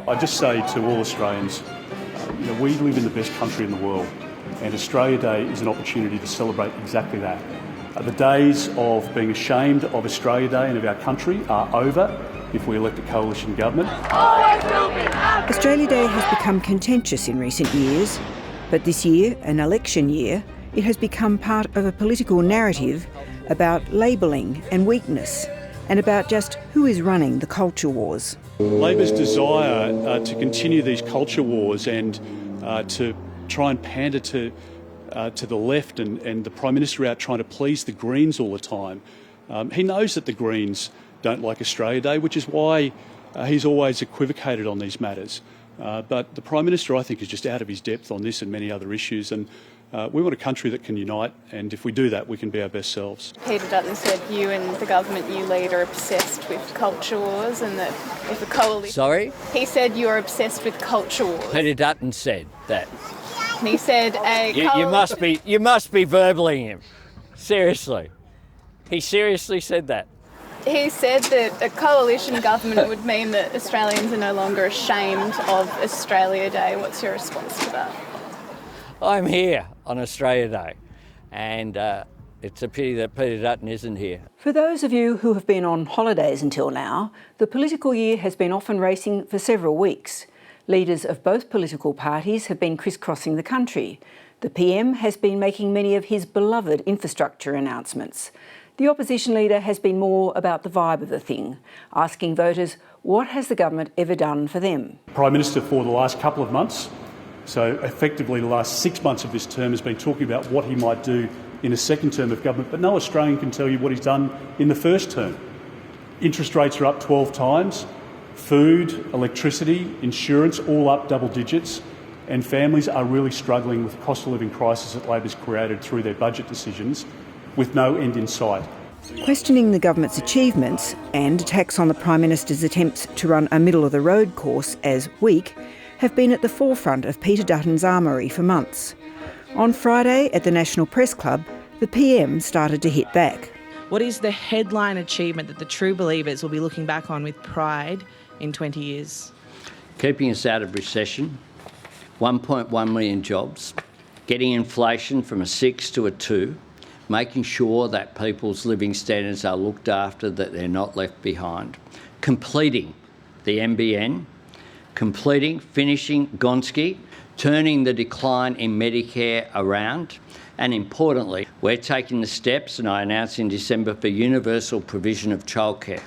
I just say to all Australians, we live in the best country in the world, and Australia Day is an opportunity to celebrate exactly that. The days of being ashamed of Australia Day and of our country are over if we elect a coalition government. Australia Day has become contentious in recent years, but this year, an election year, it has become part of a political narrative about labelling and weakness, and about just who is running the culture wars. Labor's desire to continue these culture wars and to try and pander to the left and the Prime Minister out trying to please the Greens all the time. He knows that the Greens don't like Australia Day, which is why he's always equivocated on these matters. But the Prime Minister, I think, is just out of his depth on this and many other issues. And we want a country that can unite, and if we do that, we can be our best selves. Peter Dutton said you and the government you lead are obsessed with culture wars, and that if a coalition... Sorry? He said you're obsessed with culture wars. Peter Dutton said that. And he said you must be verballing him. Seriously. He seriously said that. He said that a coalition government would mean that Australians are no longer ashamed of Australia Day. What's your response to that? I'm here on Australia Day, and it's a pity that Peter Dutton isn't here. For those of you who have been on holidays until now, the political year has been off and racing for several weeks. Leaders of both political parties have been crisscrossing the country. The PM has been making many of his beloved infrastructure announcements. The opposition leader has been more about the vibe of the thing, asking voters what has the government ever done for them. Prime Minister for the last couple of months, so effectively the last 6 months of this term, has been talking about what he might do in a second term of government, but no Australian can tell you what he's done in the first term. Interest rates are up 12 times, food, electricity, insurance all up double digits, and families are really struggling with the cost of living crisis that Labor's created through their budget decisions, with no end in sight. Questioning the government's achievements and attacks on the Prime Minister's attempts to run a middle-of-the-road course as weak have been at the forefront of Peter Dutton's armoury for months. On Friday at the National Press Club, the PM started to hit back. What is the headline achievement that the true believers will be looking back on with pride in 20 years? Keeping us out of recession, 1.1 million jobs, getting inflation from a 6 to a 2, making sure that people's living standards are looked after, that they're not left behind, completing the NBN, finishing Gonski, turning the decline in Medicare around, and importantly, we're taking the steps, and I announced in December, for universal provision of childcare.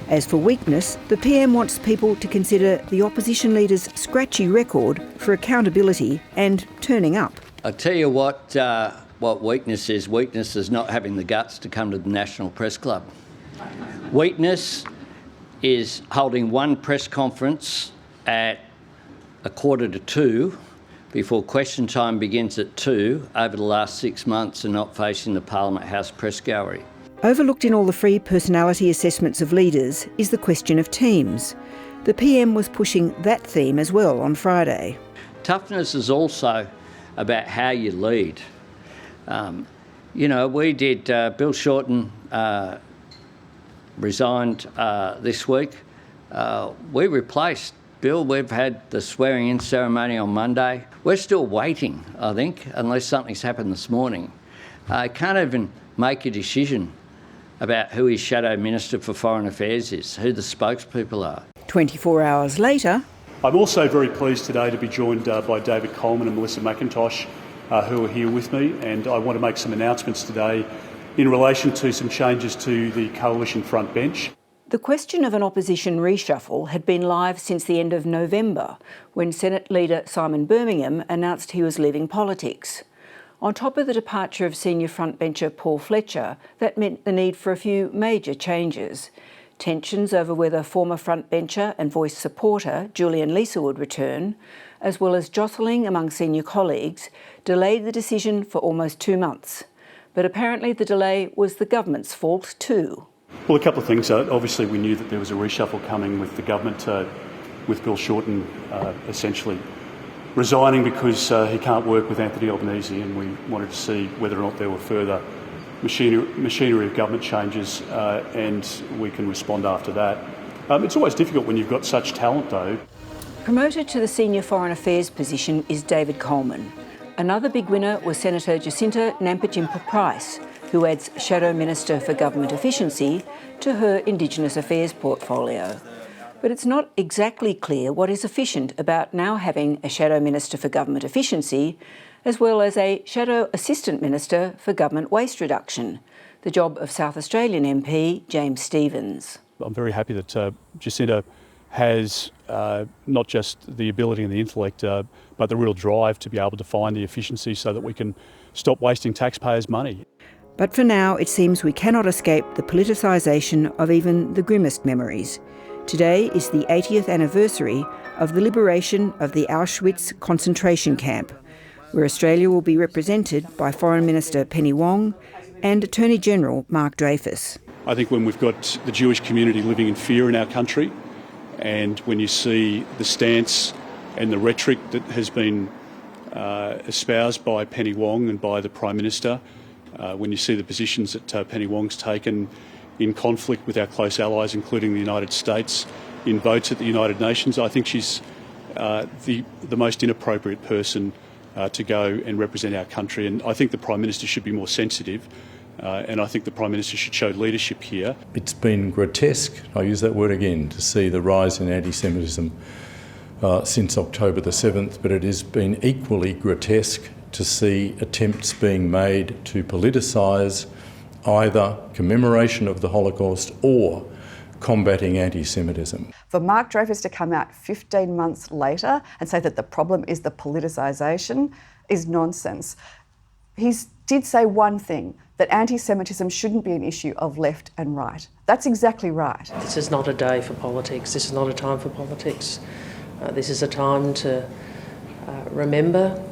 As for weakness, the PM wants people to consider the opposition leader's scratchy record for accountability and turning up. I tell you what weakness is. Weakness is not having the guts to come to the National Press Club. Weakness is holding one press conference at 1:45 before question time begins at 2 over the last 6 months and not facing the Parliament House press gallery. Overlooked in all the free personality assessments of leaders is the question of teams. The PM was pushing that theme as well on Friday. Toughness is also about how you lead. We did, Bill Shorten resigned this week. We replaced Bill. We've had the swearing-in ceremony on Monday. We're still waiting, I think, unless something's happened this morning. I can't even make a decision about who his Shadow Minister for Foreign Affairs is, who the spokespeople are. 24 hours later... I'm also very pleased today to be joined by David Coleman and Melissa McIntosh, who are here with me, and I want to make some announcements today in relation to some changes to the coalition frontbench. The question of an opposition reshuffle had been live since the end of November, when Senate leader Simon Birmingham announced he was leaving politics. On top of the departure of senior frontbencher Paul Fletcher, that meant the need for a few major changes. Tensions over whether former frontbencher and Voice supporter Julian Leeser would return, as well as jostling among senior colleagues, delayed the decision for almost 2 months. But apparently the delay was the government's fault too. Well, a couple of things. Obviously, we knew that there was a reshuffle coming with the government, with Bill Shorten essentially resigning because he can't work with Anthony Albanese, and we wanted to see whether or not there were further machinery of government changes and we can respond after that. It's always difficult when you've got such talent, though. Promoted to the senior foreign affairs position is David Coleman. Another big winner was Senator Jacinta Nampijinpa-Price, who adds Shadow Minister for Government Efficiency to her Indigenous Affairs portfolio. But it's not exactly clear what is efficient about now having a Shadow Minister for Government Efficiency, as well as a Shadow Assistant Minister for Government Waste Reduction, the job of South Australian MP James Stephens. I'm very happy that Jacinta has not just the ability and the intellect, but the real drive to be able to find the efficiency so that we can stop wasting taxpayers' money. But for now, it seems we cannot escape the politicisation of even the grimmest memories. Today is the 80th anniversary of the liberation of the Auschwitz concentration camp, where Australia will be represented by Foreign Minister Penny Wong and Attorney General Mark Dreyfus. I think when we've got the Jewish community living in fear in our country, and when you see the stance and the rhetoric that has been espoused by Penny Wong and by the Prime Minister, when you see the positions that Penny Wong's taken in conflict with our close allies, including the United States, in votes at the United Nations, I think she's the most inappropriate person to go and represent our country. And I think the Prime Minister should be more sensitive, and I think the Prime Minister should show leadership here. It's been grotesque, I'll use that word again, to see the rise in anti-Semitism since October the 7th, but it has been equally grotesque to see attempts being made to politicise either commemoration of the Holocaust or combating anti-Semitism. For Mark Dreyfus to come out 15 months later and say that the problem is the politicisation is nonsense. He did say one thing, that anti-Semitism shouldn't be an issue of left and right. That's exactly right. This is not a day for politics. This is not a time for politics. This is a time to remember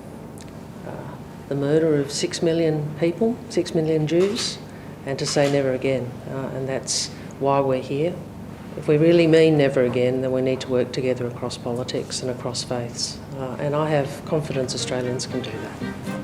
the murder of 6 million people, 6 million Jews, and to say never again. And that's why we're here. If we really mean never again, then we need to work together across politics and across faiths. And I have confidence Australians can do that.